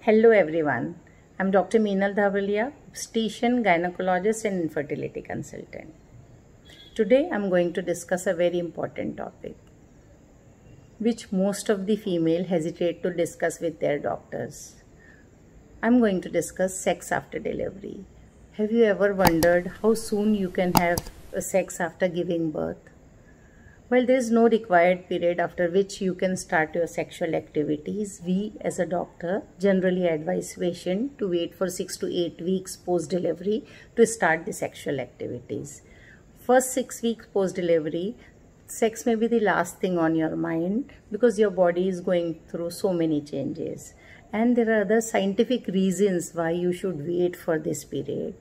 Hello everyone, I'm Dr. Meenal Dhavalia, obstetrician, gynecologist and infertility consultant. Today I'm going to discuss a very important topic which most of the female hesitate to discuss with their doctors. I'm going to discuss sex after delivery. Have you ever wondered how soon you can have sex after giving birth? Well, there is no required period after which you can start your sexual activities. We as a doctor generally advise patient to wait for 6 to 8 weeks post-delivery to start the sexual activities. First 6 weeks post-delivery, sex may be the last thing on your mind because your body is going through so many changes. And there are other scientific reasons why you should wait for this period.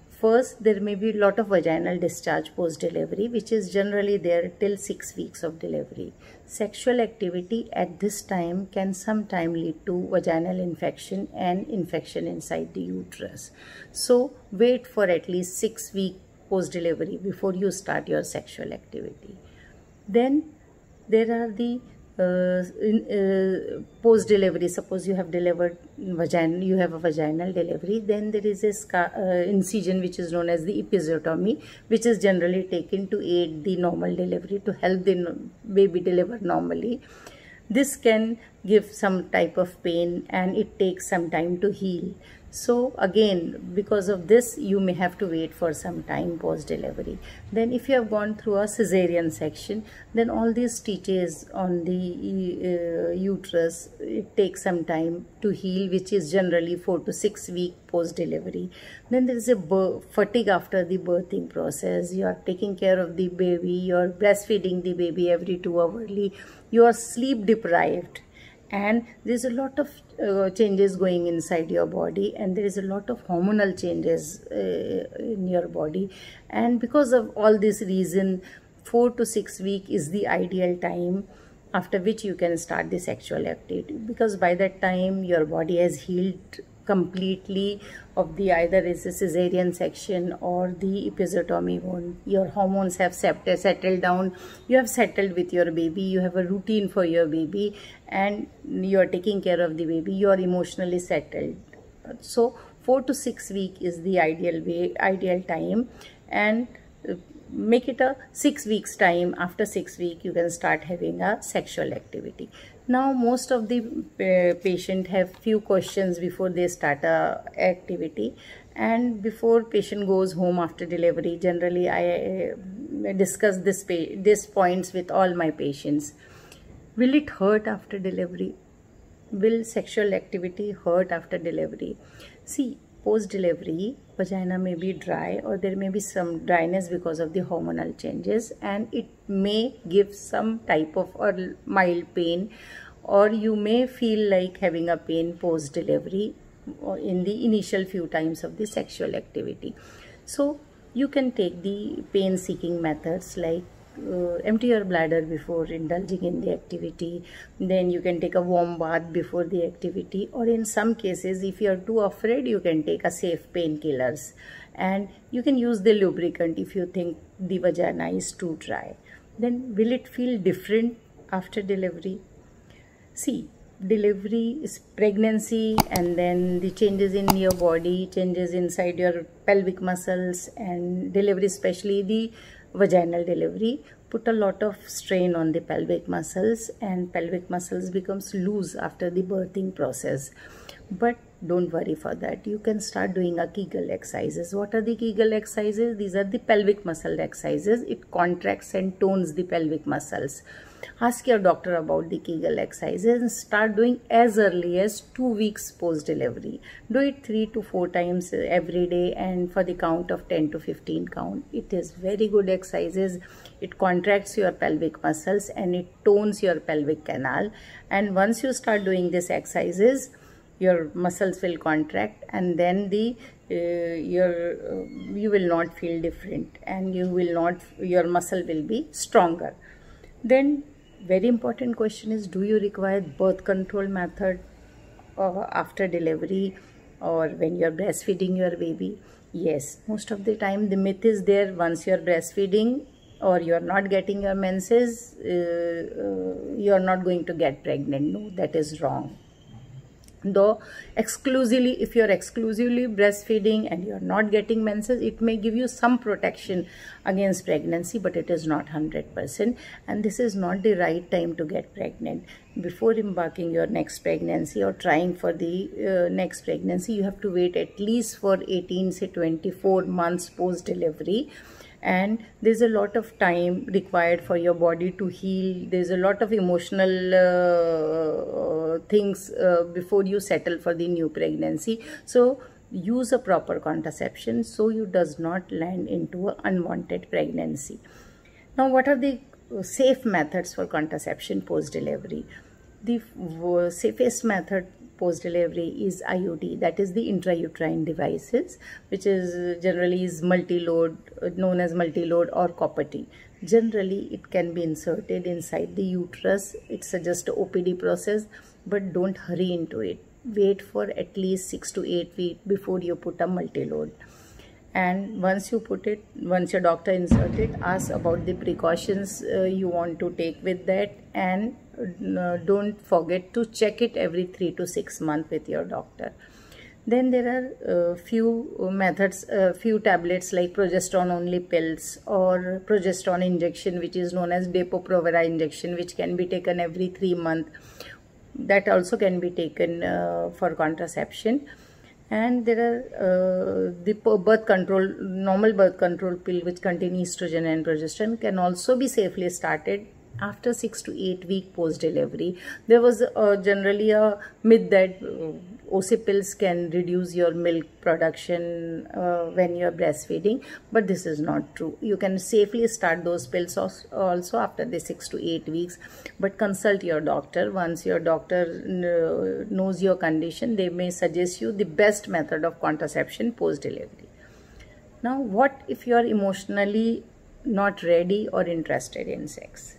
First, there may be a lot of vaginal discharge post-delivery, which is generally there till 6 weeks of delivery. Sexual activity at this time can sometimes lead to vaginal infection and infection inside the uterus. So, wait for at least 6 weeks post-delivery before you start your sexual activity. Then, there are the post-delivery. Suppose you have delivered you have a vaginal delivery, then there is a incision which is known as the episiotomy, which is generally taken to aid the normal delivery, to help the baby deliver normally. This can give some type of pain and it takes some time to heal. So again, because of this, you may have to wait for some time post-delivery. Then if you have gone through a cesarean section, then all these stitches on the uterus, it takes some time to heal, which is generally 4 to 6 weeks post-delivery. Then there is a fatigue after the birthing process. You are taking care of the baby, you are breastfeeding the baby every 2 hours, you are sleep deprived. And there's a lot of changes going inside your body, and there is a lot of hormonal changes in your body. And because of all this reason, 4 to 6 weeks is the ideal time after which you can start the sexual activity, because by that time your body has healed completely of the either is a cesarean section or the episiotomy wound. Your hormones have settled down, you have settled with your baby, you have a routine for your baby, and you are taking care of the baby, you are emotionally settled. So 4 to 6 weeks is the ideal time, and make it a 6 weeks time. After 6 weeks you can start having a sexual activity. Now most of the patient have few questions before they start a activity, and before patient goes home after delivery, generally I discuss this points with all my patients. Will it hurt after delivery? Will sexual activity hurt after delivery? See, post-delivery, vagina may be dry or there may be some dryness because of the hormonal changes, and it may give some type of or mild pain, or you may feel like having a pain post-delivery in the initial few times of the sexual activity. So you can take the pain-seeking methods like empty your bladder before indulging in the activity. Then you can take a warm bath before the activity, or in some cases if you are too afraid, you can take a safe painkillers, and you can use the lubricant if you think the vagina is too dry. Then will it feel different after delivery? See, delivery is pregnancy, and then the changes in your body, changes inside your pelvic muscles, and delivery, especially the vaginal delivery, put a lot of strain on the pelvic muscles, and pelvic muscles becomes loose after the birthing process. But don't worry for that. You can start doing a Kegel exercises. What are the Kegel exercises? These are the pelvic muscle exercises. It contracts and tones the pelvic muscles. Ask your doctor about the Kegel exercises and start doing as early as 2 weeks post-delivery. Do it 3 to 4 times every day, and for the count of 10 to 15 count. It is very good exercises. It contracts your pelvic muscles and it tones your pelvic canal. And once you start doing these exercises, your muscles will contract, and then you will not feel different, and your muscle will be stronger. Then very important question is, do you require birth control method after delivery or when you are breastfeeding your baby? Yes, most of the time the myth is there, once you are breastfeeding or you are not getting your menses, you are not going to get pregnant. No, that is wrong. Though exclusively, if you're exclusively breastfeeding and you're not getting menses, it may give you some protection against pregnancy, but it is not 100%. And this is not the right time to get pregnant. Before embarking your next pregnancy or trying for the next pregnancy, you have to wait at least for 18 to 24 months post delivery. And there's a lot of time required for your body to heal. There's a lot of emotional things before you settle for the new pregnancy. So use a proper contraception so you does not land into an unwanted pregnancy. Now, what are the safe methods for contraception post delivery? The safest method post delivery is IUD, that is the intrauterine devices, which is generally is multi-load, known as multi-load or copper T. Generally it can be inserted inside the uterus. It's just an OPD process, but don't hurry into it. Wait for at least 6 to 8 weeks before you put a multi-load. And once you put it, once your doctor insert it, ask about the precautions you want to take with that, and don't forget to check it every 3 to 6 months with your doctor. Then there are few methods, few tablets like progesterone only pills or progesterone injection, which is known as Depo-Provera injection, which can be taken every 3 months. That also can be taken for contraception. And there are the birth control, normal birth control pill, which contain estrogen and progesterone, can also be safely started after 6 to 8 weeks post delivery. There was generally a myth that OC pills can reduce your milk production when you are breastfeeding, but this is not true. You can safely start those pills also after the 6 to 8 weeks, but consult your doctor. Once your doctor knows your condition, they may suggest you the best method of contraception post delivery. Now, what if you are emotionally not ready or interested in sex?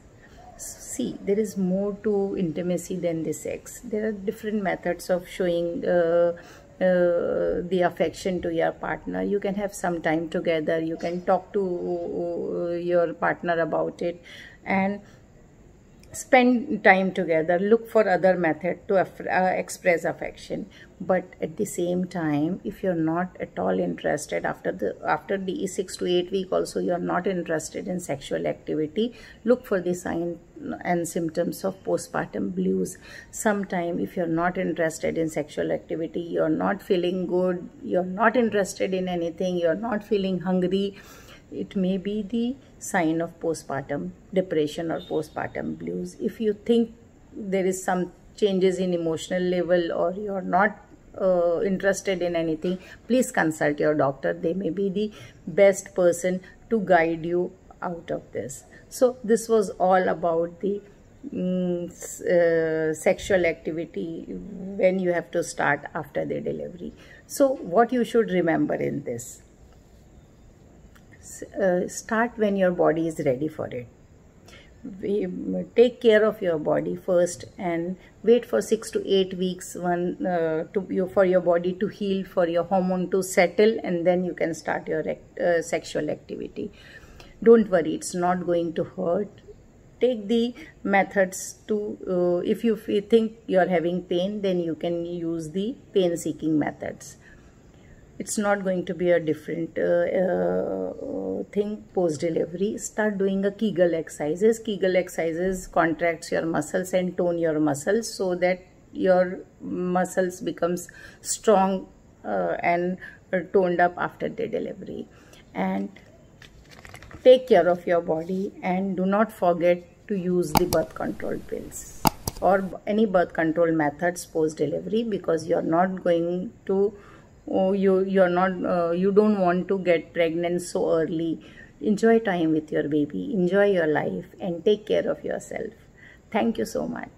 See, there is more to intimacy than the sex. There are different methods of showing the affection to your partner. You can have some time together. You can talk to your partner about it and spend time together. Look for other method to express affection. But at the same time, if you're not at all interested after the 6 to 8 week also, you're not interested in sexual activity, look for the signs and symptoms of postpartum blues. Sometime if you're not interested in sexual activity, you're not feeling good, you're not interested in anything, you're not feeling hungry, it may be the sign of postpartum depression or postpartum blues. If you think there is some changes in emotional level or you're not interested in anything, please consult your doctor. They may be the best person to guide you out of this. So this was all about the sexual activity when you have to start after the delivery. So what you should remember in this: start when your body is ready for it. Take care of your body first and wait for 6 to 8 weeks for your body to heal, for your hormone to settle, and then you can start your sexual activity. Don't worry, it's not going to hurt. Take the methods to, if you think you're having pain, then you can use the pain seeking methods. It's not going to be a different thing post delivery. Start doing a Kegel exercises. Kegel exercises contracts your muscles and tone your muscles so that your muscles becomes strong and toned up after the delivery. And take care of your body, and do not forget to use the birth control pills or any birth control methods post delivery, because you're not going to you don't want to get pregnant so early. Enjoy time with your baby, enjoy your life, and take care of yourself. Thank you so much.